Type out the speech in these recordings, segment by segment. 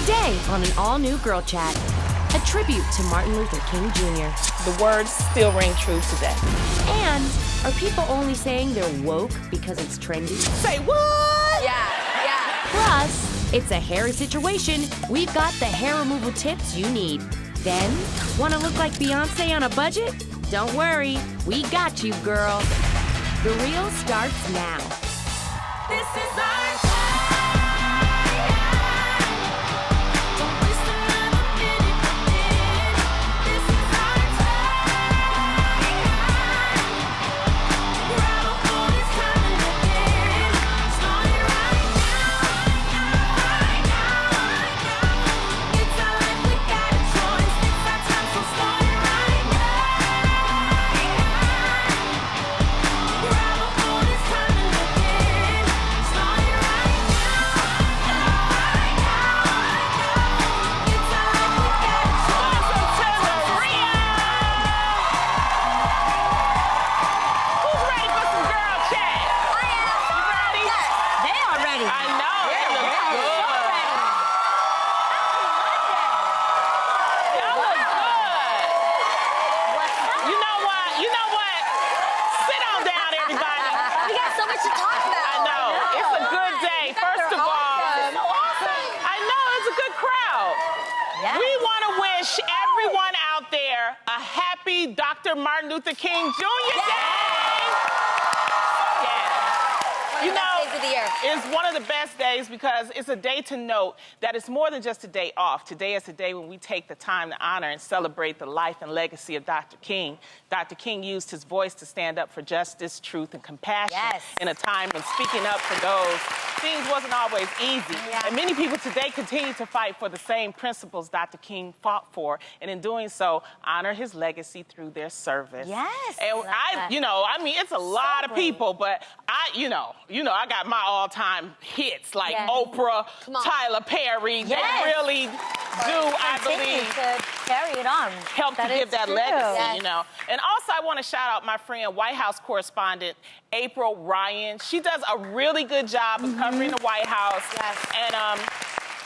Today on an all-new Girl Chat, a tribute to Martin Luther King Jr. The words still ring true today. And are people only saying they're woke because it's trendy? Say what? Yeah. Plus, it's a hairy situation. We've got the hair removal tips you need. Then, want to look like Beyonce on a budget? Don't worry, we got you, girl. The reel starts now. This is our time. Don't waste another minute with it. This is our time. Grab a hold, it's time to live it. Start it right now. It's our life, we got a choice. It's our time, so start it right now. Grab a hold, it's time to live it. Start it right now. It's our life, we got a choice. Who's ready for some girl chat? I am. You ready? Yes. They are ready. I know. They look good. Y'all look good. You know what? Sit on down, everybody. We got so much to talk about. I know. It's a good day. First of all, I know it's a good crowd. Yes. We want to wish everyone out there a happy Dr. Martin Luther King Jr. Day. Yeah. One of the best days of the year. It's one of the best days because it's a day to note that it's more than just a day off. Today is a day when we take the time to honor and celebrate the life and legacy of Dr. King. Dr. King used his voice to stand up for justice, truth, and compassion Yes. in a time when speaking up for those things wasn't always easy. Yeah. And many people today continue to fight for the same principles Dr. King fought for, and in doing so, honor his legacy through their service. Yes. And it's a lot of people, but I got my all-time hits like Yeah. Oprah, Come on. Tyler Perry. Yes. They really do, I Continue believe, to carry it on. help to That give is that true. legacy, Yes. And also, I want to shout out my friend, White House correspondent April Ryan. She does a really good job of covering the White House Yes. and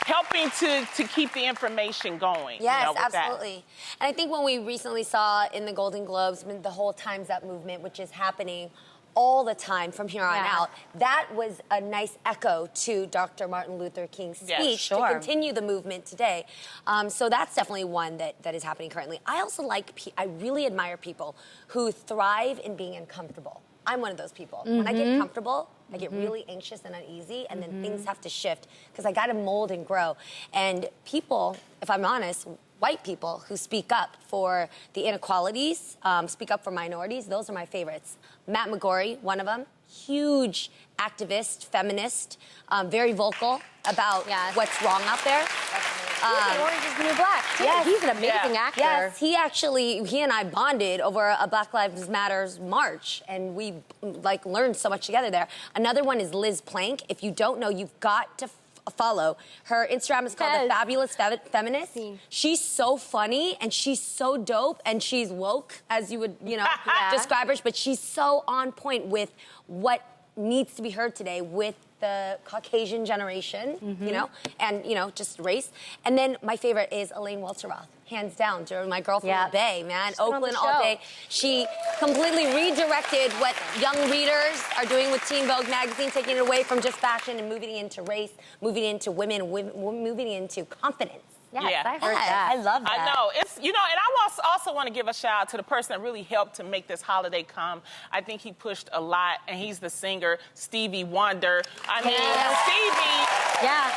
helping to keep the information going. Yes, with that. absolutely. And I think when we recently saw in the Golden Globes, the whole Time's Up movement, which is happening all the time from here on Yeah. out, that was a nice echo to Dr. Martin Luther King's Yes, speech sure. to continue the movement today. So that's definitely one that is happening currently. I also I really admire people who thrive in being uncomfortable. I'm one of those people. When I get comfortable, I get really anxious and uneasy, and then things have to shift because I got to mold and grow. And people, if I'm honest, white people who speak up for the inequalities, speak up for minorities, those are my favorites. Matt McGorry, one of them, huge activist, feminist, very vocal about Yes. what's wrong out there. He's in Orange is the New Black, too. Yes. He's an amazing Yeah. actor. Yes, he and I bonded over a Black Lives Matters march, and we learned so much together there. Another one is Liz Plank. If you don't know, you've got to follow. Her Instagram is called The Yes. Fabulous Feminist. Seen. She's so funny and she's so dope and she's woke, as you would, describe her, but she's so on point with what needs to be heard today with the Caucasian generation, and just race. And then my favorite is Elaine Welteroth, hands down, during my Girl from Yeah. the Bay, man. She's been on the Oakland all show. day. She completely redirected what young readers are doing with Teen Vogue magazine, taking it away from just fashion and moving into race, moving into women, moving into confidence. Yes, Yeah. I heard Yes. that. I love that. I know. And I also want to give a shout out to the person that really helped to make this holiday come. I think he pushed a lot, and he's the singer, Stevie Wonder. Stevie, Yeah.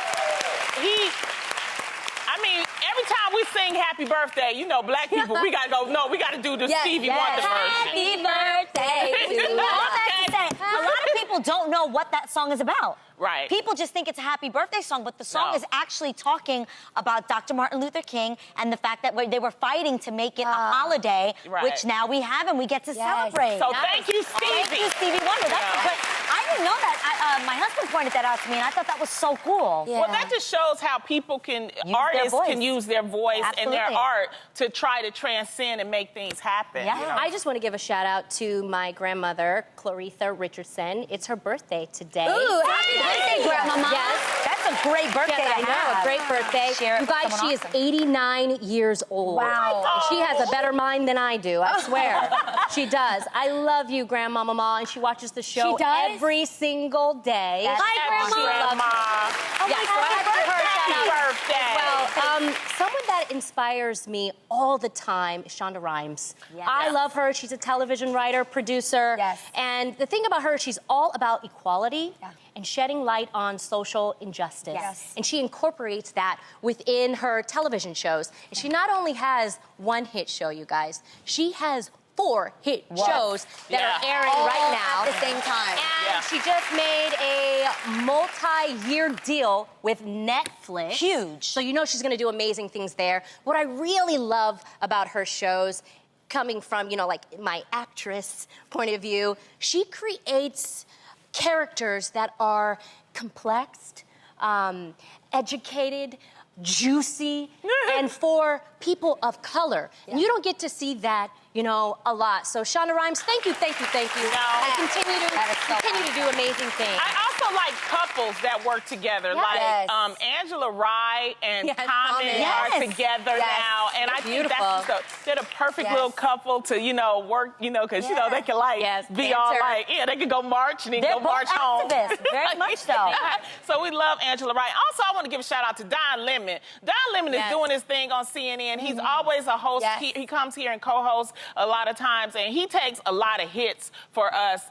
every time we sing Happy Birthday, Black people, we got to do the Yes, Stevie yes. Wonder version. Happy birthday to you. I have to say, a lot of people don't know what that song is about. Right. People just think it's a happy birthday song, but the song No. is actually talking about Dr. Martin Luther King and the fact that they were fighting to make it a holiday, Right. which now we have and we get to Yes. celebrate. So thank you, Stevie. Thank you, Stevie Wonder. That's Yeah. but I didn't know that. My husband pointed that out to me, and I thought that was so cool. Yeah. Well, that just shows how people can, their artists voice. can use their voice and their Absolutely. art to try to transcend and make things happen. Yeah. you know? I just want to give a shout out to my grandmother, Claritha Richardson. It's her birthday today. Ooh, happy birthday, Grandmama. Yes. That's a great birthday Yes, I to know, have. a great birthday. Share it You with guys, someone she is awesome. 89 years old. Wow. And she has a better mind than I do, I swear. She does. I love you, Grandma Mama, and she watches the show She does? every single day. That's Hi, Happy Grandma. Grandma. Yeah, so I have to give her a Happy shout out. birthday. Well, someone that inspires me all the time is Shonda Rhimes. Yes. I love her. She's a television writer, producer. Yes. And the thing about her, she's all about equality and shedding light on social injustice. Yes. And she incorporates that within her television shows. And she not only has one hit show, you guys, she has 4 hit shows that are airing All right now. at the same time. And she just made a multi-year deal with Netflix. Huge. So you know she's going to do amazing things there. What I really love about her shows, coming from, you know, like my actress point of view, she creates characters that are complex, educated, juicy, and for people of color. And you don't get to see that, you know, a lot. So Shonda Rhimes, thank you, thank you, thank you. No. And continue to do amazing things. I also like couples that work together, like Yes. Angela Rye and Yes, Common Common. are Yes. together Yes. now, and I think that's beautiful. they're the perfect Yes. little couple to, you know, work, you know, because you know they can like Yes, be all banter. like, yeah, they can go march and then They're go both march home. activists, very much so. So we love Angela Rye. Also, I want to give a shout out to Don Lemon. Don Lemon is Yes. doing his thing on CNN. He's always a host. Yes. He comes here and co-hosts a lot of times, and he takes a lot of hits for us.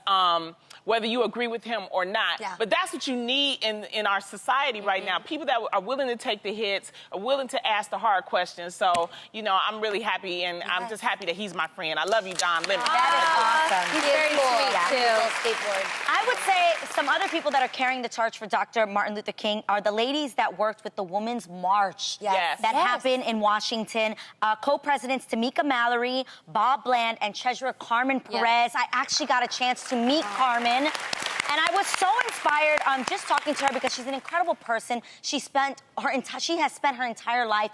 Whether you agree with him or not. Yeah. But that's what you need in our society right now. People that are willing to take the hits, are willing to ask the hard questions. So, you know, I'm really happy, and I'm just happy that he's my friend. I love you, Don Lemon. That is awesome. He's very sweet, Yeah. too. Skateboard. I would say some other people that are carrying the torch for Dr. Martin Luther King are the ladies that worked with the Women's March Yes. that happened in Washington. Co-presidents Tamika Mallory, Bob Bland, and Treasurer Carmen Perez. I actually got a chance to meet Carmen. And I was so inspired just talking to her because she's an incredible person. She has spent her entire life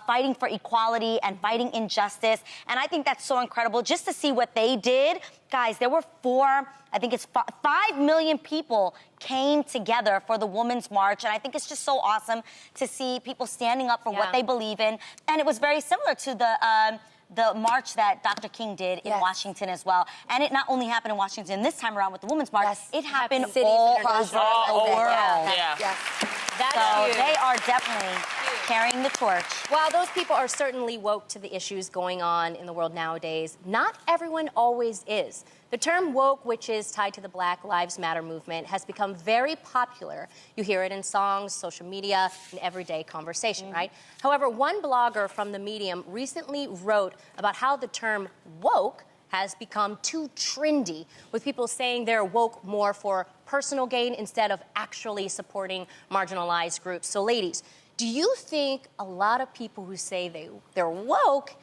fighting for equality and fighting injustice. And I think that's so incredible just to see what they did. Guys, there were 5 million people came together for the Women's March. And I think it's just so awesome to see people standing up for what they believe in. And it was very similar to the march that Dr. King did in Washington as well. And it not only happened in Washington this time around with the Women's March, it happened Cities all across over the all over. world. Yeah. Yes. That's So huge. they are definitely carrying the torch. While those people are certainly woke to the issues going on in the world nowadays, not everyone always is. The term woke, which is tied to the Black Lives Matter movement, has become very popular. You hear it in songs, social media, and everyday conversation, right? However, one blogger from the medium recently wrote about how the term woke has become too trendy, with people saying they're woke more for personal gain instead of actually supporting marginalized groups. So ladies, do you think a lot of people who say they're woke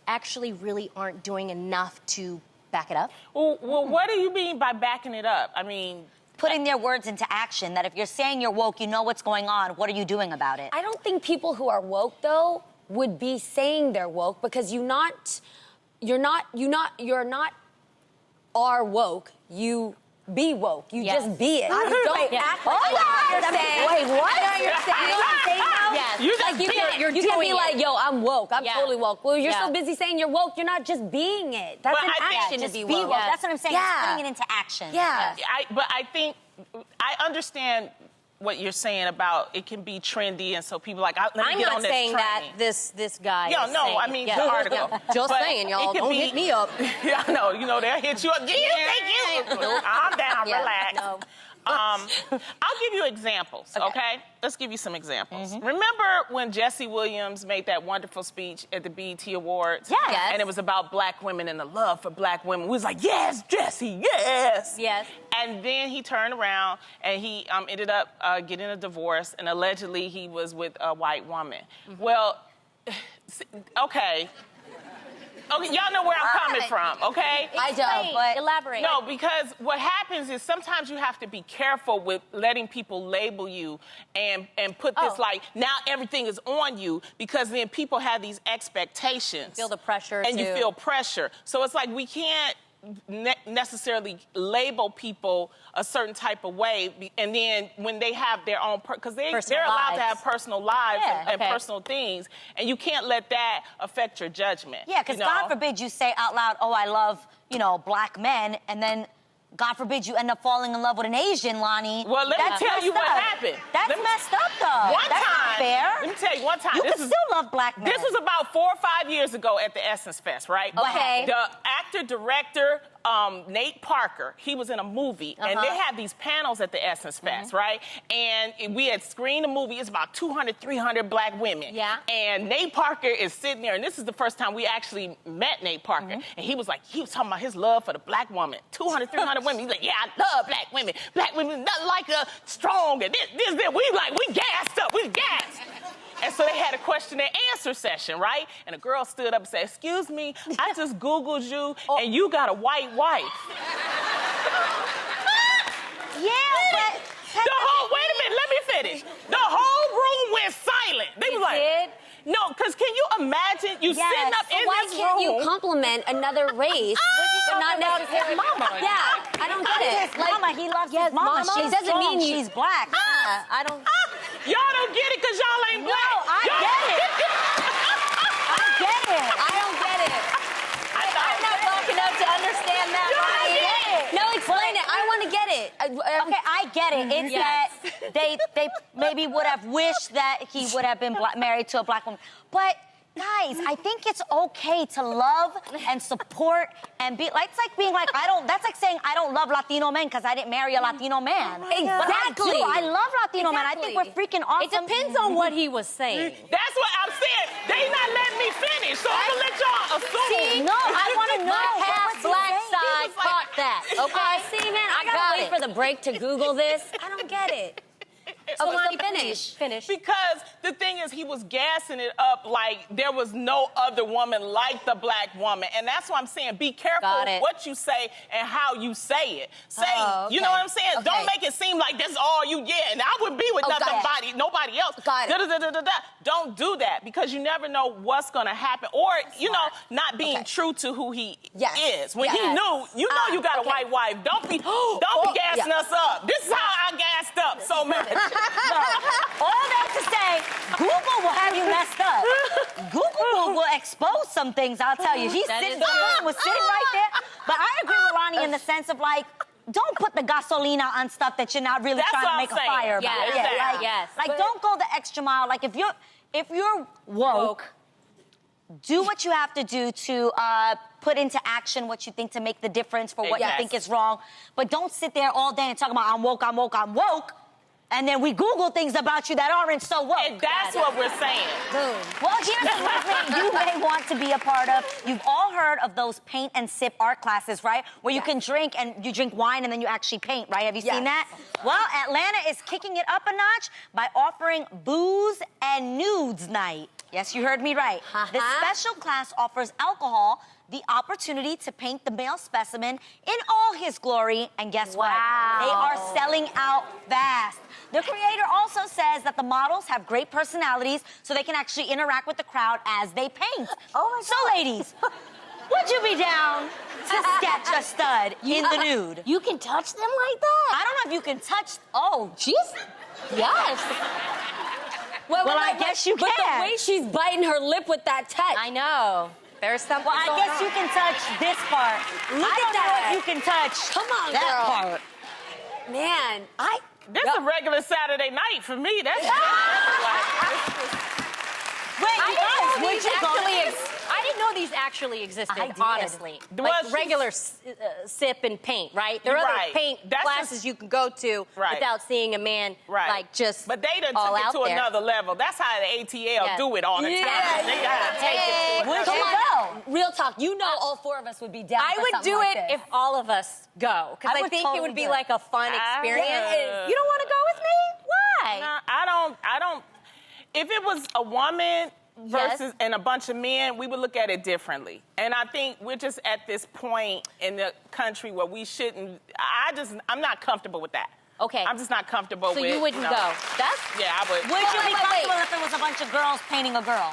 actually really aren't doing enough to back it up? Well, what do you mean by backing it up? I mean, Putting their words into action, that if you're saying you're woke, you know what's going on. What are you doing about it? I don't think people who are woke, though, would be saying they're woke because you're not are woke. You be woke. You just be it. You don't act like you're saying. Wait, what? You know what you're saying? You know what I'm saying now? Yes. you just Like you be can't, it. you can't be doing like, it. yo, I'm woke. I'm Yeah. totally woke. Well, you're Yeah. so busy saying you're woke, you're not just being it. That's But an I think action Just to be be woke. woke. That's what I'm saying. Yeah. It's putting it into action. Yeah. But I think I understand what you're saying about it can be trendy, and so people like, let me I'm get not on this saying train. that this guy Yeah, is no, saying I it. mean Yeah. the article. Just But saying, y'all, it could don't be- hit me up. Yeah, I know. You know, they'll hit you up. Thank you. Calm down, Yeah, relax. no. I'll give you examples, okay? Let's give you some examples. Remember when Jesse Williams made that wonderful speech at the BET Awards? Yes. And it was about black women and the love for black women. We was like, yes, Jesse, yes. Yes. And then he turned around and he ended up getting a divorce, and allegedly he was with a white woman. Well, okay. Okay, y'all know where I'm coming from, okay? I don't, but Elaborate. No, because what happens is sometimes you have to be careful with letting people label you and put this like, now everything is on you, because then people have these expectations. Feel the pressure And you to- feel pressure. So it's like we can't necessarily label people a certain type of way, and then when they have their own, because they're allowed to have personal lives and personal things, and you can't let that affect your judgment. Yeah, because God forbid you say out loud, oh, I love, black men, and then God forbid you end up falling in love with an Asian, Loni. Well, let me tell you what happened. That's messed up, though. One That's time, not fair. let me tell you one time. You can still love black men. This was about 4 or 5 years ago at the Essence Fest, right? Okay. The actor-director, Nate Parker, he was in a movie, and they had these panels at the Essence Fest, right? And we had screened a movie. It's about 200, 300 black women. Yeah. And Nate Parker is sitting there, and this is the first time we actually met Nate Parker. And he was talking about his love for the black woman. 200, 300 women. He's like, yeah, I love black women. Black women, nothing like strong, and this. We gassed up. We gassed. And so they had a question and answer session, right? And a girl stood up and said, excuse me, I just Googled you, and you got a white wife. Yeah, but... Wait a minute, let me finish. The whole room went silent. They was like, did? no, because can you imagine you sitting up in why this can't room? you compliment another race, but not necessarily mama? Yeah, I don't get it. His mama, he loves his mama. mama. She's It doesn't strong. mean you- She's black. I don't. Y'all don't get it because y'all ain't black. I get it. I get it. I don't get it. I'm not black enough to understand that. You don't Ryan. get it. No, explain it. I want to get it. Okay, I get it. It's that they maybe would have wished that he would have been married to a black woman. But guys, I think it's okay to love and support and be like, it's like being like, that's like saying I don't love Latino men because I didn't marry a Latino man. Exactly. But I love Latino men. I think we're freaking awesome. It depends on what he was saying. That's what I'm saying. They not letting me finish, so I'm gonna let y'all assume. No, I want to know. My half What was he black saying? side caught that. Okay. See, man, I got gotta wait it. for the break to Google this. I don't get it. So Lonnie, finish. Finish. Because the thing is, he was gassing it up like there was no other woman like the black woman. And that's why I'm saying be careful Got it. what you say and how you say it. Say, Oh, you know okay. what I'm saying? Okay. Don't make it seem like this is all you get. And I would be with got nobody else. Got it. Da-da-da-da-da-da. Don't do that, because you never know what's going to happen. Or, not being Okay. true to who he Yes. is. When he Yes. knew, you got a white wife. Don't be gassing us up. This is how I gassed up so much. All that to say, Google will have you messed up. Google will expose some things, I'll tell you. That is The person true. was sitting right there. But I agree with Loni in the sense of like, don't put the gasolina on stuff that you're not really That's trying what to I'm make a saying. fire about. Yes, exactly. Like, yes. like don't go the extra mile. Like if you're woke, do what you have to do to put into action what you think to make the difference for what you Yes. think is wrong. But don't sit there all day and talk about I'm woke. And then we Google things about you that aren't so woke. And that's what we're saying. Well, here's a movement you may want to be a part of. You've all heard of those paint and sip art classes, right? Where you can drink and you drink wine and then you actually paint, right? Have you seen that? Well, Atlanta is kicking it up a notch by offering booze and nudes night. Yes, you heard me right. This special class offers alcohol, the opportunity to paint the male specimen in all his glory, and guess what? They are selling out fast. The creator also says that the models have great personalities, so they can actually interact with the crowd as they paint. So, ladies, would you be down to sketch a stud in the nude? You can touch them like that? I don't know if you can touch. Oh, Jeez. Yes. Well, I guess you But can. the way she's biting her lip with that touch. I know. There's something well, I going guess on. you can touch this part. Look I at don't know that. if you can touch Come on, that girl. part. Man, This is a regular Saturday night for me. That's Wait, you guys, would you go? I didn't know these actually existed, I did. honestly. Well, Like she's- regular sip and paint, right? There are Right. other paint That's classes just- you can go to Right. without seeing a man right. like just But they done all took it out to there. another level. That's how the ATL Yeah. do it all the time. Yeah. They gotta take it to Would another you level. go? real talk. You know, all four of us would be down. I for would something do like it this. if all of us go, because I I would think it totally would be do it. like a fun experience. would. You don't want to go with me? Why? No, I don't. If it was a woman, versus and a bunch of men, we would look at it differently. And I think we're just at this point in the country where we shouldn't. I'm not comfortable with that. Okay. I'm just not comfortable So with. you wouldn't go. That's Yeah, I would. Would you be wait. comfortable if it was a bunch of girls painting a girl?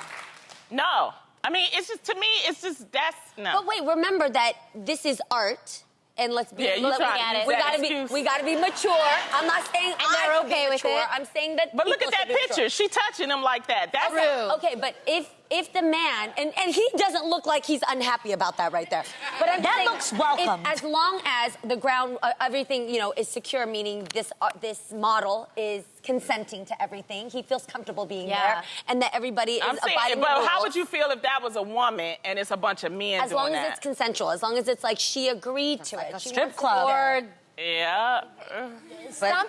No. I mean, it's just, to me, it's just, that's, no. But wait, remember that this is art. And let's be, Yeah, you let- trying we, to use we that gotta excuse. be, we gotta be mature. I'm not saying And they're I should be okay with mature. it. I'm saying that. But look people at that should be mature. picture. She touching him like that. That's Rude. Okay, but if the man and he doesn't look like he's unhappy about that right there. But I'm That saying looks welcome. as long as the ground, everything is secure, meaning this model is consenting to everything. He feels comfortable being there, and that everybody is I'm saying, abiding but the rules. how would you feel if that was a woman and it's a bunch of men As doing long as that? it's consensual, as long as it's like she agreed to it. a She strip wants to club. be there. Yeah. Some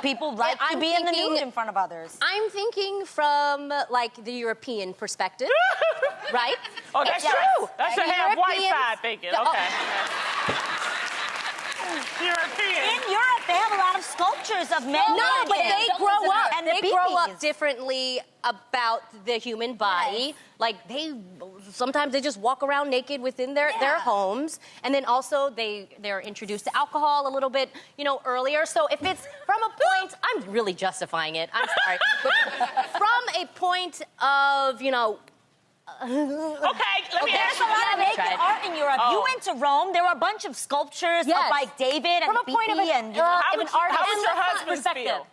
people like to I'm be in the thinking- nude in front of others. I'm thinking from like the European perspective, right? Oh, that's Yes. true. That's The your half white Europeans- side thinking. the- Okay. European. In Europe, they have a lot of sculptures of men. No, but naked. they grow up. And They their grow up peepees. differently about the human body. Like sometimes they just walk around naked within their homes, and then also they're introduced to alcohol a little bit, earlier. So if it's from a point, I'm really justifying it. I'm sorry, but from a point of Okay, let me ask There's a lot of Yeah, naked tried. art in Europe. Oh. You went to Rome, there were a bunch of sculptures Yes. of like David and From a point of Phoebe an- and How of would an you- artist how would your husband perspective. feel?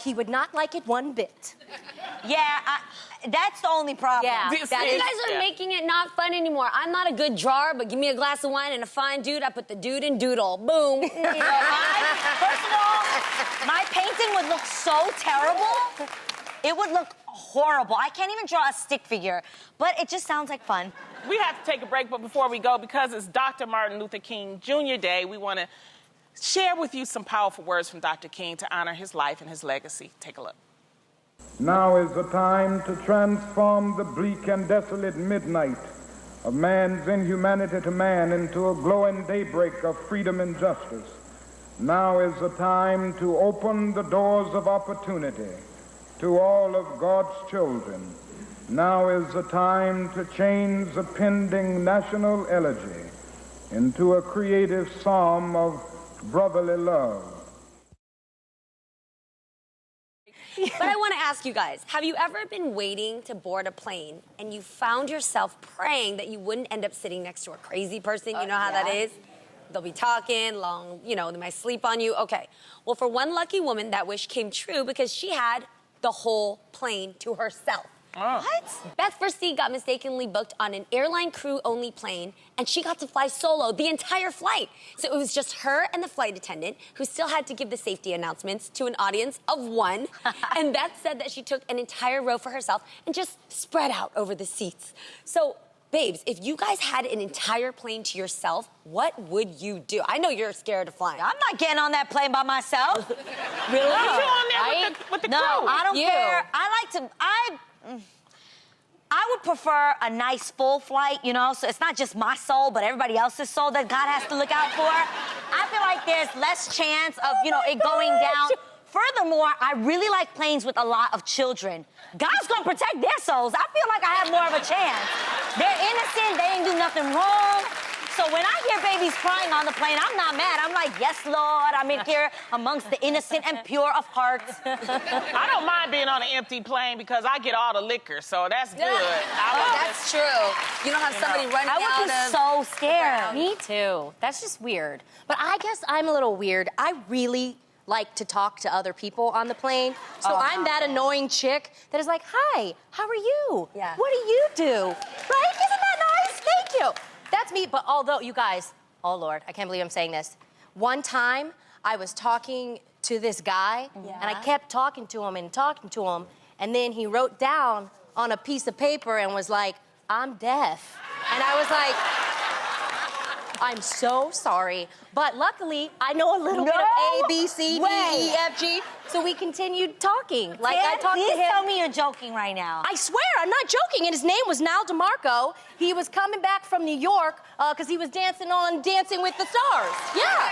He would not like it one bit. that's the only problem. Yeah. Do You see? guys are Yeah. making it not fun anymore. I'm not a good jar, but give me a glass of wine and a fine dude. I put the dude in doodle. Boom. First of all, my painting would look so terrible. It would look horrible. I can't even draw a stick figure, but it just sounds like fun. We have to take a break, but before we go, because it's Dr. Martin Luther King Jr. Day, we want to share with you some powerful words from Dr. King to honor his life and his legacy. Take a look. Now is the time to transform the bleak and desolate midnight of man's inhumanity to man into a glowing daybreak of freedom and justice. Now is the time to open the doors of opportunity to all of God's children. Now is the time to change the pending national elegy into a creative psalm of brotherly love. But I want to ask you guys, have you ever been waiting to board a plane and you found yourself praying that you wouldn't end up sitting next to a crazy person? You know how that is? They'll be talking long, they might sleep on you. Okay. Well, for one lucky woman, that wish came true because she had the whole plane to herself. What? Beth Versteeg got mistakenly booked on an airline crew-only plane, and she got to fly solo the entire flight. So it was just her and the flight attendant, who still had to give the safety announcements to an audience of one. And Beth said that she took an entire row for herself and just spread out over the seats. So, babes, if you guys had an entire plane to yourself, what would you do? I know you're scared of flying. I'm not getting on that plane by myself. Really? You on there with the No, crew? I don't You. care. I would prefer a nice full flight, so it's not just my soul, but everybody else's soul that God has to look out for. I feel like there's less chance of, it going down. Furthermore, I really like planes with a lot of children. God's gonna protect their souls. I feel like I have more of a chance. They're innocent, they ain't do nothing wrong. So when I hear babies crying on the plane, I'm not mad. I'm like, yes, Lord, I'm in here amongst the innocent and pure of heart. I don't mind being on an empty plane because I get all the liquor, so that's good. That's true. You don't have somebody running I would be out of... so scared. Me too. That's just weird. But I guess I'm a little weird. I really like to talk to other people on the plane. So I'm that annoying chick that is like, hi, how are you? Yeah. What do you do? Right? Isn't that nice? Thank you. That's me. But although, you guys, oh Lord, I can't believe I'm saying this. One time I was talking to this guy and I kept talking to him, and then he wrote down on a piece of paper and was like, I'm deaf. And I was like, I'm so sorry. But luckily, I know a little bit of A, B, C, D, E, F, G. So we continued talking. Like I talked Please to him. tell me you're joking right now. I swear, I'm not joking. And his name was Nal DeMarco. He was coming back from New York because he was dancing on Dancing with the Stars. Yeah.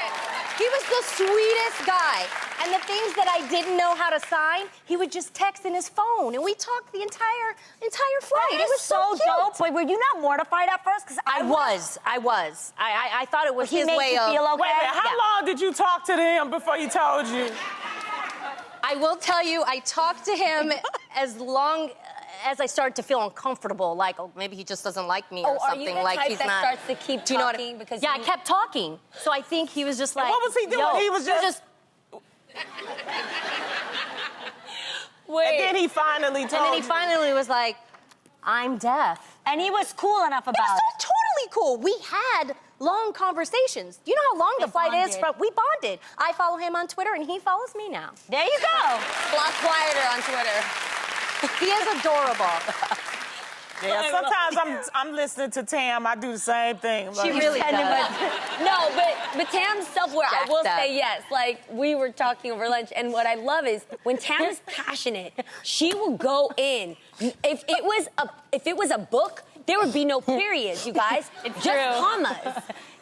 He was the sweetest guy. And the things that I didn't know how to sign, he would just text in his phone, and we talked the entire flight. It It was so cute. dope. Wait, were you not mortified at first? Because I was. I thought it was he his made way you of. feel okay. Wait a minute, how Yeah. long did you talk to him before he told you? I will tell you, I talked to him as long as I started to feel uncomfortable, like, oh, maybe he just doesn't like me or Oh, are something. you the like type he's that not. starts to keep Do you know what talking because Yeah, you- I kept talking. So I think he was just like. what was he doing? Yo, He was just- Wait. And then he finally told And then he you. finally was like, I'm deaf. And he was cool enough It about was it. so totally cool. We had long conversations. You know how long the flight is? bonded. We bonded. I follow him on Twitter, and he follows me now. There you go. A lot quieter on Twitter. He is adorable. Yeah, sometimes I'm listening to Tam. I do the same thing. She Like, really does. No, but Tam's self-aware, I will Jacked up. say yes. Like, we were talking over lunch, and what I love is when Tam is passionate, she will go in. If it was a book, there would be no periods, you guys. Just commas.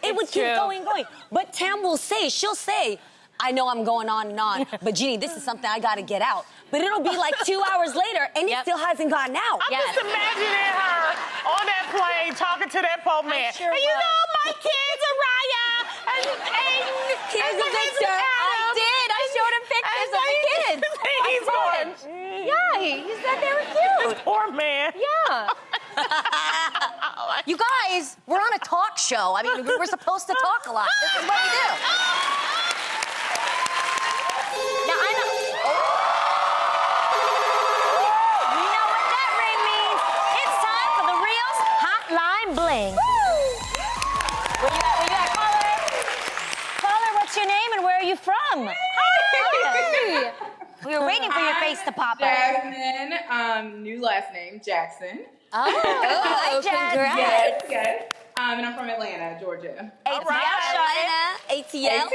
It would keep going and going. But Tam will say, she'll say, I know I'm going on and on, but Jeannie, this is something I gotta get out. But it'll be like 2 hours later, and it still hasn't gotten out. I'm just imagining her on that plane talking to that poor man. sure and you was. know, my kids are Raya and Aiden. Here's and a picture. I did. I showed him pictures of the kids. He's going, Yeah, he said they were cute. poor man. Yeah. You guys, we're on a talk show. I mean, we're supposed to talk a lot. This is what we do. Now, I know. We know what that ring means. It's time for the Real's Hotline Bling. Where you at, caller? Caller, what's your name and where are you from? Hi. We were waiting for your face to pop up. Jasmine, new last name, Jackson. Oh, congrats. Yes, yes. And I'm from Atlanta, Georgia. ATL, Atlanta, ATL.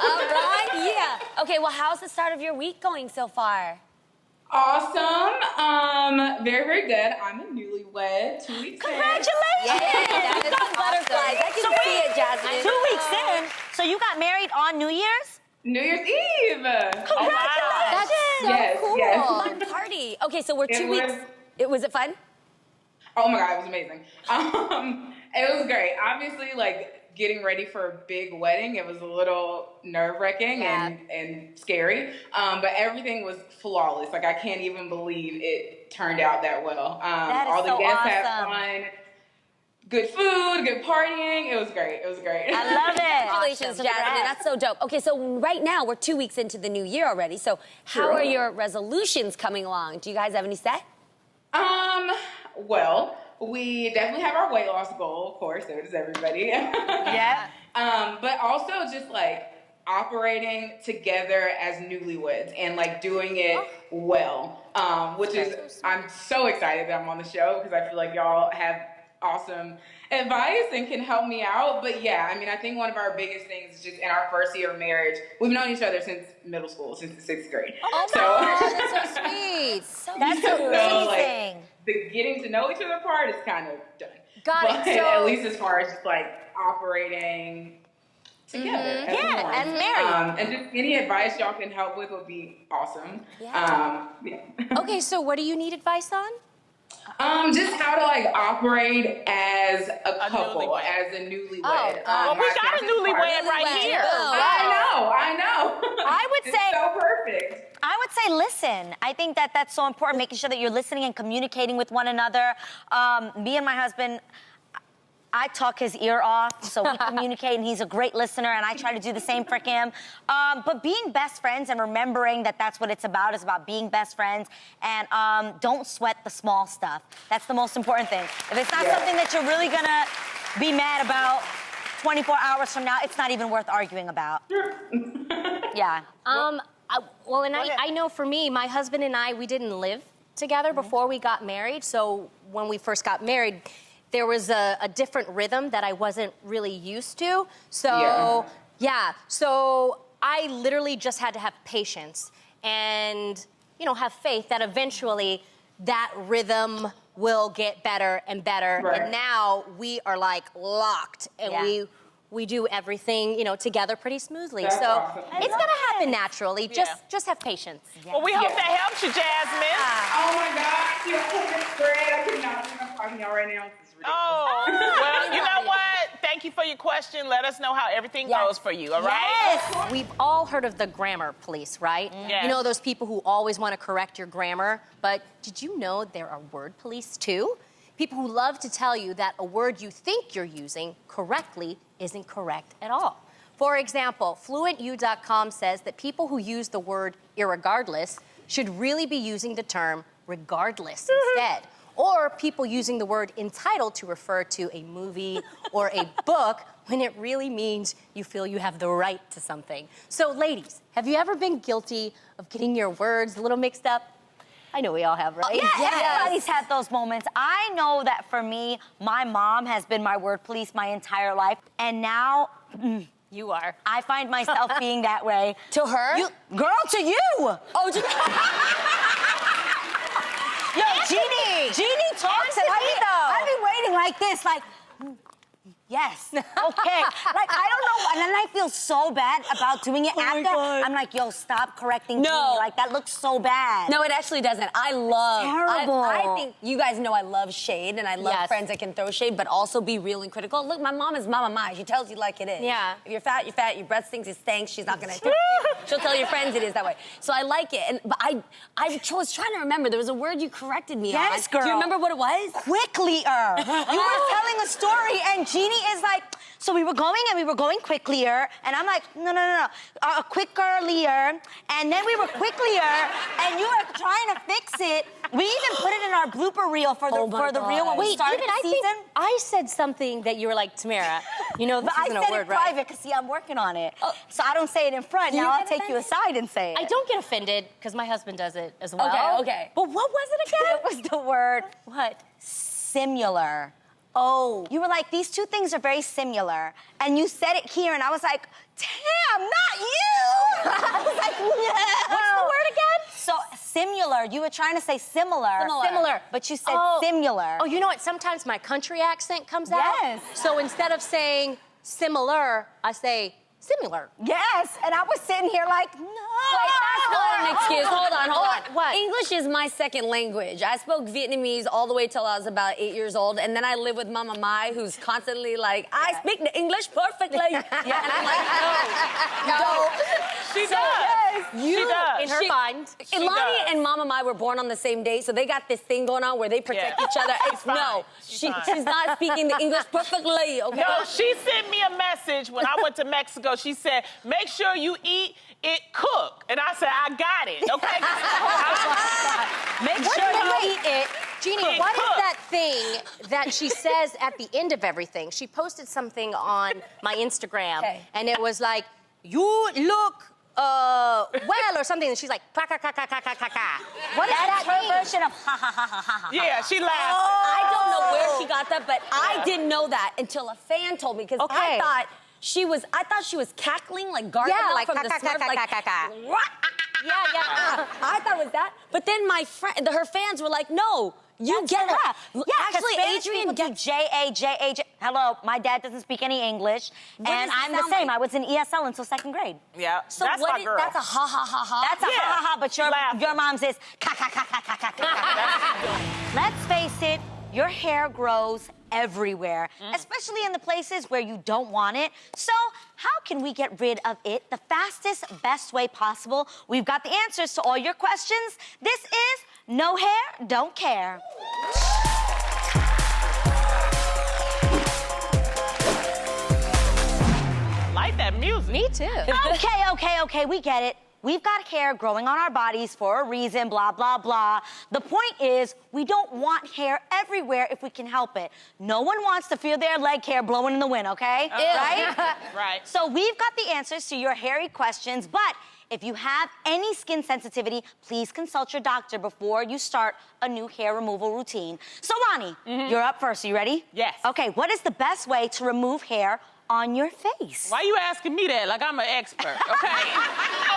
All right, yeah. Okay, well, how's the start of your week going so far? Awesome. Very, very good. I'm a newlywed, 2 weeks in. Congratulations! That is Got butterflies. I can see it, Jasmine. 2 weeks in. So you got married on New Year's? New Year's Eve. That's so Yes, cool. yes. Fun party. Okay, so we're It 2 was- weeks. Was it fun? Oh my God, it was amazing. It was great. Obviously, like getting ready for a big wedding, it was a little nerve-wracking and scary. But everything was flawless. Like I can't even believe it turned out that well. That is all the so guests had awesome. fun. Good food, good partying. It was great. It was great. I love it. Congratulations, Awesome. Jasmine. Congrats. That's so dope. Okay, so right now we're 2 weeks into the new year already. So how True. are your resolutions coming along? Do you guys have any set? Well, we definitely have our weight loss goal, of course, so does everybody. Yeah. But also just like operating together as newlyweds and like doing it well, which is, I'm so excited that I'm on the show because I feel like y'all have awesome advice and can help me out. But yeah, I mean, I think one of our biggest things is just in our first year of marriage, we've known each other since middle school, since the 6th grade. Oh my gosh, that's so sweet. That's So, amazing. like, the getting to know each other part is kind of done. Got it. But So- at least as far as just like operating together. As Yeah, one. as married. And just any advice y'all can help with would be awesome. Yeah. Okay, so what do you need advice on? Just how to like operate as a couple, newlywed. as a newlywed. Oh, Well, we got a newlywed right Newlywed. here. Boom. I know. I would It's say- so perfect. I would say listen. I think that that's so important, making sure that you're listening and communicating with one another. Me and my husband, I talk his ear off, so we communicate, and he's a great listener, and I try to do the same for him. But being best friends and remembering that that's what it's about, is about being best friends, and don't sweat the small stuff. That's the most important thing. If it's not something that you're really gonna be mad about 24 hours from now, it's not even worth arguing about. Yeah. I know for me, my husband and I, we didn't live together before we got married. So when we first got married, there was a different rhythm that I wasn't really used to. So, so I literally just had to have patience and, have faith that eventually that rhythm will get better and better. Right. And now we are like locked and Yeah. we do everything, together pretty smoothly. That's so awesome. it's gonna happen naturally. Just have patience. Well, we hope that helps you, Jasmine. Oh my gosh, it's great. I could not believe I'm talking to y'all right now. This is ridiculous. Oh, well, you know what? Thank you for your question. Let us know how everything goes for you, all right? Yes. We've all heard of the grammar police, right? Yes. You know those people who always want to correct your grammar, but did you know there are word police too? People who love to tell you that a word you think you're using correctly isn't correct at all. For example, FluentU.com says that people who use the word irregardless should really be using the term regardless instead. Or people using the word entitled to refer to a movie or a book when it really means you feel you have the right to something. So ladies, have you ever been guilty of getting your words a little mixed up? I know we all have, right? Everybody's had those moments. I know that for me, my mom has been my word police my entire life. And now, You are. I find myself being that way. To her? Girl, to you! Oh, Yo, Jeannie talks and I've been waiting like this, like, yes, okay. Like, I don't know, and then I feel so bad about doing it after. I'm like, yo, stop correcting Jeannie. Like, that looks so bad. No, it actually doesn't. I love. Terrible. I think you guys know I love shade, and I love Yes. friends that can throw shade, but also be real and critical. Look, my mom is Mama Mai. She tells you like it is. Yeah. If you're fat, you're fat. Your breath stinks, it stinks. She's not gonna. She'll tell your friends it is that way. So I like it. But I was trying to remember. There was a word you corrected me on. Yes, girl. Do you remember what it was? Quicklier. You were telling a story, and Jeannie is like, so we were going quicklier, and I'm like, no, quickerlier, and then we were quicklier, and you were trying to fix it. We even put it in our blooper reel for the real when we Wait, started even the I season. think I said something that you were like, Tamera, this But I isn't a said word, it right? private because see, I'm working on it, so I don't say it in front. Now I'll take you aside and say it. I don't get offended because my husband does it as well. Okay. But what was it again? It was the word What? similar. Oh. You were like, these two things are very similar. And you said it here, and I was like, damn, not you! I was like, no! What's the word again? So, similar. You were trying to say similar. Similar. But you said Oh. similar. Oh, you know what? Sometimes my country accent comes out. Yes. So instead of saying similar, I say similar. Yes, and I was sitting here like, no! Wait, that's not an excuse. Hold on. What? English is my second language. I spoke Vietnamese all the way till I was about 8 years old, and then I live with Mama Mai, who's constantly like, I speak the English perfectly. And I'm like, no. She So, does. You, She does. In her mind. And Loni and Mama Mai were born on the same day, so they got this thing going on where they protect Yeah. each other. She's It's fine. no, She's fine. she's not speaking the English perfectly. Okay. No, she sent me a message when I went to Mexico. She said, make sure you eat it cooked. And I said, I got it, okay? Make What sure did you I- eat it. Jeannie, what is that thing that she says at the end of everything? She posted something on my Instagram, Okay. and it was like, you look well, or something. And she's like, ka ka ka ka ka ka ka ka. What does That's that her mean? version of ha ha ha ha ha ha. Yeah, she laughed. I don't know where she got that, but I didn't know that until a fan told me, because Okay. I thought she was cackling like Garfield like from ka the ka ka Smurfs, ka like, ka ka ka. Yeah. I thought it was that, but then her fans were like, no, you get her. Yeah, Actually, Adrienne Adrienne do J-A-J-A-J. Hello, my dad doesn't speak any English, What and does it I'm the sound same. like? I was in ESL until second grade. Yeah, So that's what my is, girl. that's a ha ha ha ha. That's a Yeah. ha ha ha, but Laughing. your mom says ka ka ka ka ka ka ka. Let's face it, your hair grows everywhere, especially in the places where you don't want it. So how can we get rid of it the fastest, best way possible? We've got the answers to all your questions. This is No Hair, Don't Care. Like that music. Me too. Okay, we get it. We've got hair growing on our bodies for a reason, blah, blah, blah. The point is, we don't want hair everywhere if we can help it. No one wants to feel their leg hair blowing in the wind, okay? Right? Right. So we've got the answers to your hairy questions, but if you have any skin sensitivity, please consult your doctor before you start a new hair removal routine. So Loni, you're up first. Are you ready? Yes. Okay, what is the best way to remove hair on your face? Why are you asking me that? Like I'm an expert, okay?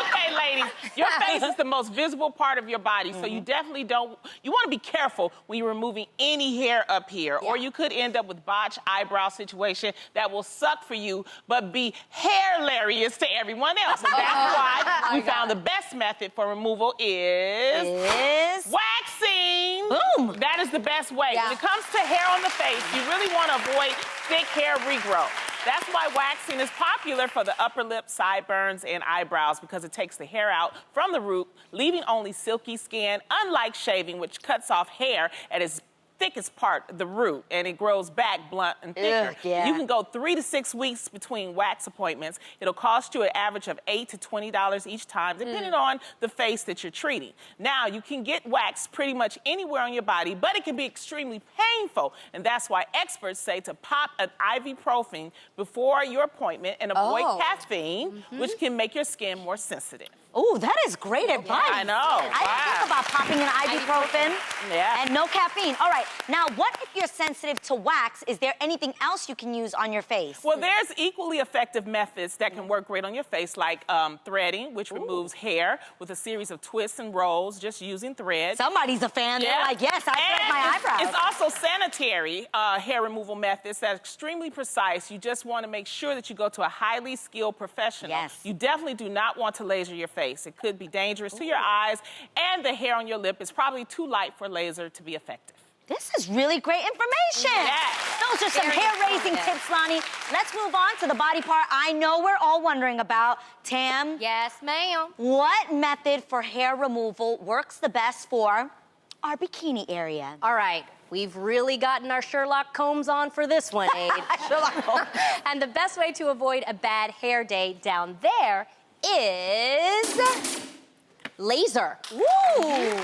Okay, ladies, your face is the most visible part of your body, so you definitely don't, you want to be careful when you're removing any hair up here, or you could end up with botched eyebrow situation that will suck for you, but be hilarious to everyone else. And that's why we found the best method for removal is waxing. Boom. That is the best way. When it comes to hair on the face, you really want to avoid thick hair regrowth. That's why waxing is popular for the upper lip, sideburns, and eyebrows, because it takes the hair out from the root, leaving only silky skin, unlike shaving, which cuts off hair at its thickest part, the root, and it grows back blunt and thicker. Ugh, yeah. You can go 3 to 6 weeks between wax appointments. It'll cost you an average of $8 to $20 each time, depending on the face that you're treating. Now, you can get wax pretty much anywhere on your body, but it can be extremely painful, and that's why experts say to pop an ibuprofen before your appointment and avoid caffeine, which can make your skin more sensitive. Oh, that is great advice. I know. I didn't think about popping an ibuprofen and no caffeine. All right, now what if you're sensitive to wax? Is there anything else you can use on your face? Well, there's equally effective methods that can work great on your face, like threading, which removes hair with a series of twists and rolls, just using thread. Somebody's a fan. They're like, yes, I thread my eyebrows. It's also sanitary hair removal methods that are extremely precise. You just want to make sure that you go to a highly skilled professional. Yes. You definitely do not want to laser your face. It could be dangerous to your eyes, and the hair on your lip is probably too light for laser to be effective. This is really great information. Yes. Those are some hair-raising tips, Loni. Let's move on to the body part I know we're all wondering about. Tam? Yes, ma'am. What method for hair removal works the best for our bikini area? All right. We've really gotten our Sherlock Holmes on for this one, Aid. Sherlock Holmes. And the best way to avoid a bad hair day down there is laser. Ooh.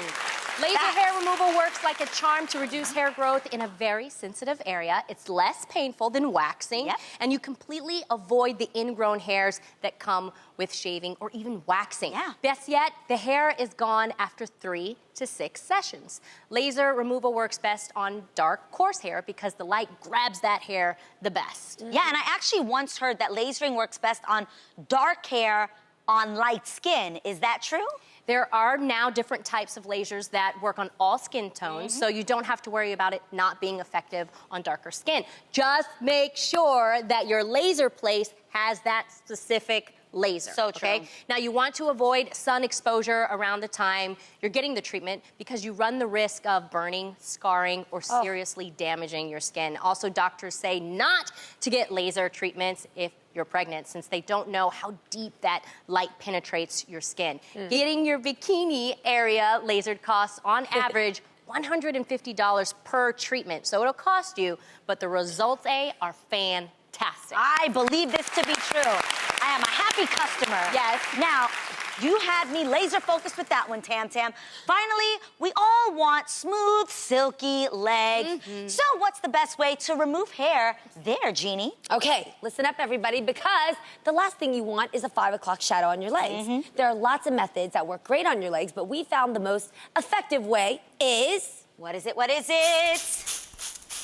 Laser hair removal works like a charm to reduce hair growth in a very sensitive area. It's less painful than waxing, and you completely avoid the ingrown hairs that come with shaving or even waxing. Best yet, the hair is gone after 3 to 6 sessions. Laser removal works best on dark, coarse hair because the light grabs that hair the best. Yeah, and I actually once heard that lasering works best on dark hair on light skin. Is that true? There are now different types of lasers that work on all skin tones, so you don't have to worry about it not being effective on darker skin. Just make sure that your laser place has that specific laser. So true. Okay? Now, you want to avoid sun exposure around the time you're getting the treatment because you run the risk of burning, scarring, or seriously damaging your skin. Also, doctors say not to get laser treatments if you're pregnant, since they don't know how deep that light penetrates your skin. Getting your bikini area lasered costs, on average, $150 per treatment. So it'll cost you, but the results, are fantastic. I believe this to be true. I am a happy customer. Yes. Now, you had me laser focused with that one, Tam Tam. Finally, we all want smooth, silky legs. So what's the best way to remove hair there, Jeannie? Okay, listen up, everybody, because the last thing you want is a 5 o'clock shadow on your legs. There are lots of methods that work great on your legs, but we found the most effective way is... What is it? What is it?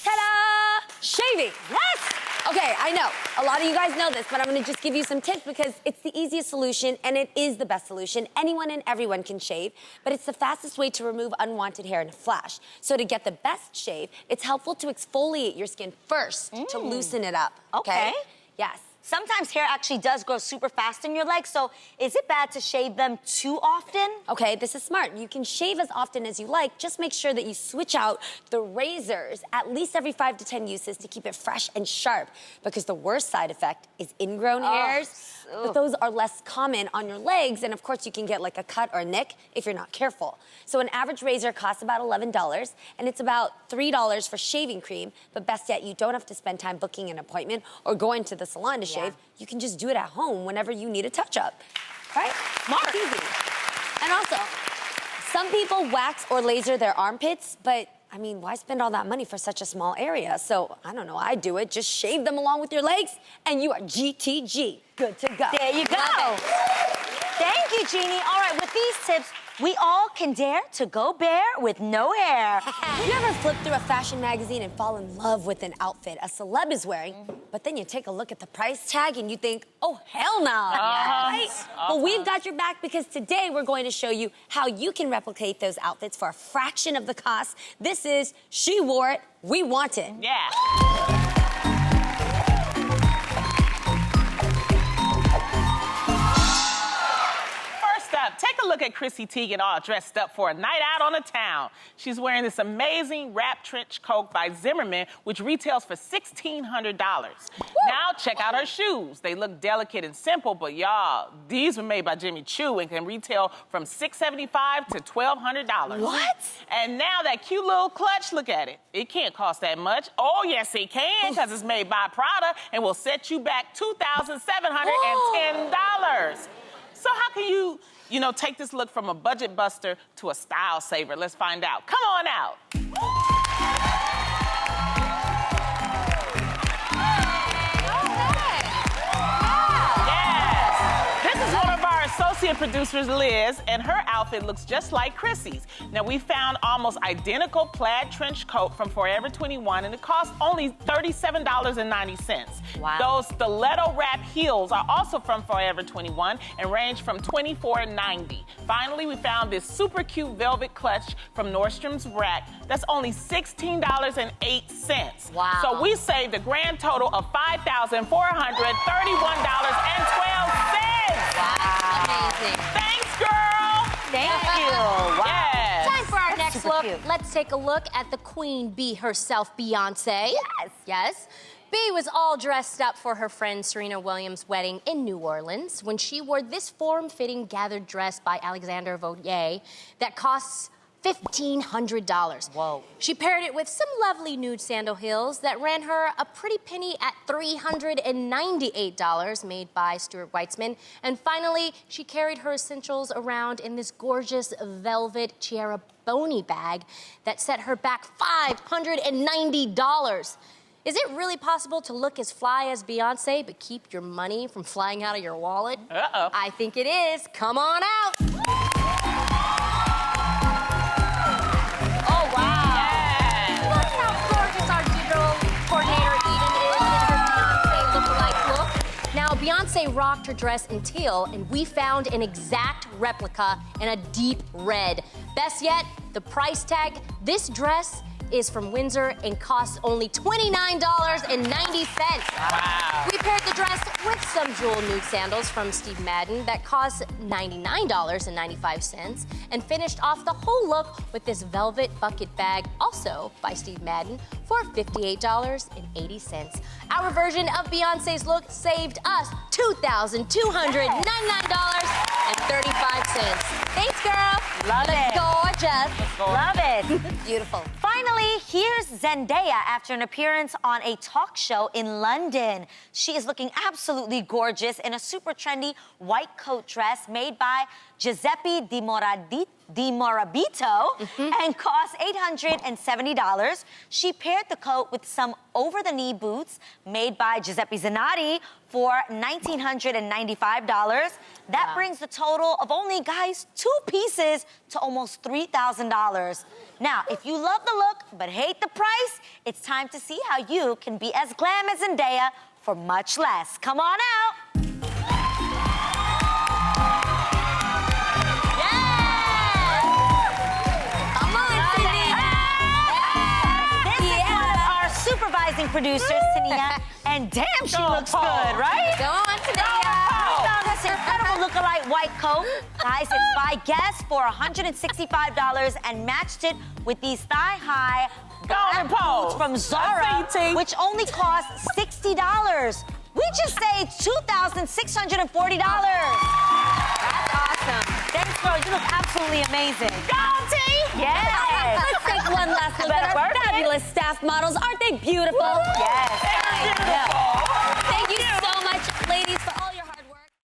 Ta-da! Shaving. Yes! Okay, I know. A lot of you guys know this, but I'm gonna just give you some tips because it's the easiest solution and it is the best solution. Anyone and everyone can shave, but it's the fastest way to remove unwanted hair in a flash. So to get the best shave, it's helpful to exfoliate your skin first to loosen it up. Okay. Yes. Sometimes hair actually does grow super fast in your legs, so is it bad to shave them too often? Okay, this is smart. You can shave as often as you like. Just make sure that you switch out the razors at least every 5 to 10 uses to keep it fresh and sharp, because the worst side effect is ingrown hairs. But those are less common on your legs, and of course you can get like a cut or a nick if you're not careful. So an average razor costs about $11, and it's about $3 for shaving cream, but best yet, you don't have to spend time booking an appointment or going to the salon to shave. You can just do it at home whenever you need a touch-up, right? Smart. It's easy. And also, some people wax or laser their armpits, but I mean, why spend all that money for such a small area? So, I don't know, I do it. Just shave them along with your legs, and you are GTG. Good to go. There you go. Thank you, Jeannie. All right, with these tips, We all can dare to go bare with no hair. You ever flip through a fashion magazine and fall in love with an outfit a celeb is wearing, but then you take a look at the price tag and you think, oh, hell no. Right? Well, we've got your back because today we're going to show you how you can replicate those outfits for a fraction of the cost. This is She Wore It, We Want It. Yeah. Take a look at Chrissy Teigen all dressed up for a night out on the town. She's wearing this amazing wrap trench coat by Zimmerman, which retails for $1,600. Now check out her shoes. They look delicate and simple, but y'all, these were made by Jimmy Choo and can retail from $675 to $1,200. What? And now that cute little clutch, look at it. It can't cost that much. Oh, yes, it can, because it's made by Prada and will set you back $2,710. So how can you take this look from a budget buster to a style saver? Let's find out. Come on out. Yes. This is one of our associate producers, Liz, and her outfit looks just like Chrissy's. Now, we found almost identical plaid trench coat from Forever 21, and it cost only $37.90. Wow. Those stiletto wrap heels are also from Forever 21 and range from $24.90. Finally, we found this super cute velvet clutch from Nordstrom's Rack that's only $16.08. Wow. So we saved a grand total of $5,431.12. Wow. Amazing. Thanks, girl. Thank you. Wow. Yes. Time for our next super look. cute. Let's take a look at the queen bee herself, Beyonce. Yes. Yes. Bee was all dressed up for her friend Serena Williams' wedding in New Orleans when she wore this form-fitting gathered dress by Alexander Vautier that costs $1,500. Whoa. She paired it with some lovely nude sandal heels that ran her a pretty penny at $398, made by Stuart Weitzman. And finally, she carried her essentials around in this gorgeous velvet Chiara Boni bag that set her back $590. Is it really possible to look as fly as Beyonce but keep your money from flying out of your wallet? Uh-oh. I think it is. Come on out. Oh, wow. Yes. Look how gorgeous our digital coordinator Eden is in her Beyonce lookalike look. Now, Beyonce rocked her dress in teal, and we found an exact replica in a deep red. Best yet, the price tag. This dress is from Windsor and costs only $29.90. Wow. We paired the dress with some jewel nude sandals from Steve Madden that cost $99.95 and finished off the whole look with this velvet bucket bag, also by Steve Madden, for $58.80. Our version of Beyonce's look saved us $2,299.35. Thanks, girl. Love it. Gorgeous. Love it. Beautiful. Finally, here's Zendaya after an appearance on a talk show in London. She is looking absolutely gorgeous in a super trendy white coat dress made by Giuseppe Di Morabito and cost $870. She paired the coat with some over-the-knee boots made by Giuseppe Zanotti for $1,995. That brings the total of only, guys, 2 pieces to almost $3,000. Now, if you love the look but hate the price, it's time to see how you can be as glam as Zendaya for much less. Come on out. Supervising producers, Tania, and damn, she looks good, right? Go on, Tania. We found this incredible lookalike white coat. Guys, it's by Guess for $165 and matched it with these thigh-high black boots from Zara, which only cost $60. We just saved $2,640. That's awesome. Thanks, girl. You look absolutely amazing. Go, T! Yes. Let's take one last look at our fabulous staff models. Aren't they beautiful? Yes. They're beautiful.